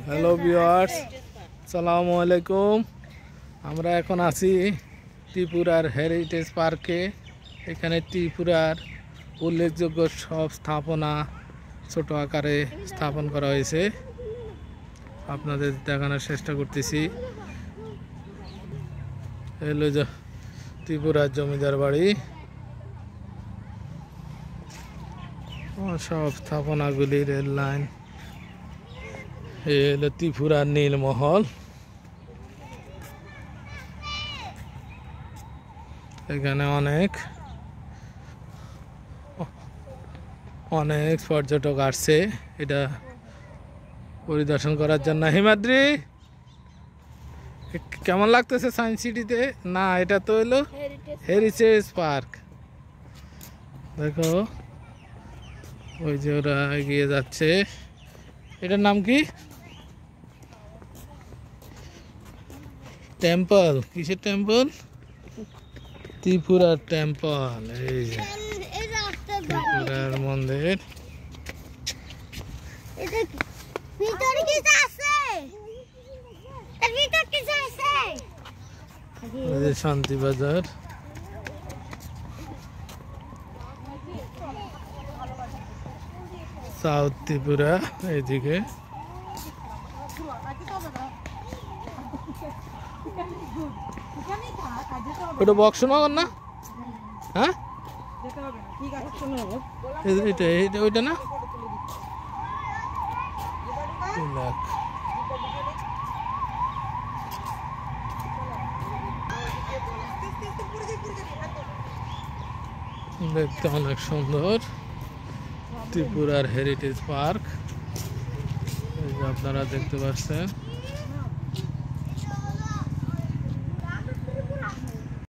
Hello viewers, আসসালামু আলাইকুম। আমরা এখন আছি ত্রিপুরার হেরিটেজ পার্কে। এখানে ত্রিপুরার উল্লেখযোগ্য সব স্থাপনা ছোট আকারে স্থাপন করা হয়েছে, আপনাদের দেখানোর চেষ্টা করতেছি। এলো ত্রিপুরার জমিদার বাড়ি, সব স্থাপনাগুলি, রেল লাইন। এলো ত্রিপুরার নীলমহল। এখানে অনেক পর্যটক আসছে এটা পরিদর্শন করার জন্য। হিমাদ্রি, কেমন লাগতেছে সায়েন্স সিটিতে? না, এটা তো হলো হেরিটেজ পার্ক। দেখো ওই যে ওরা এগিয়ে যাচ্ছে। এটার নাম কি? টেম্পল। কিসের টেম্পল? ত্রিপুরার টেম্পল। এই যে ত্রিপুরার মন্দির। শান্তিবাজার, সাউথ ত্রিপুরা এইদিকে। ওটা বক্সনগর না? হ্যাঁ, এটা ওইটা না? দেখতে অনেক সুন্দর ত্রিপুরার হেরিটেজ পার্ক, আপনারা দেখতে পাচ্ছেন।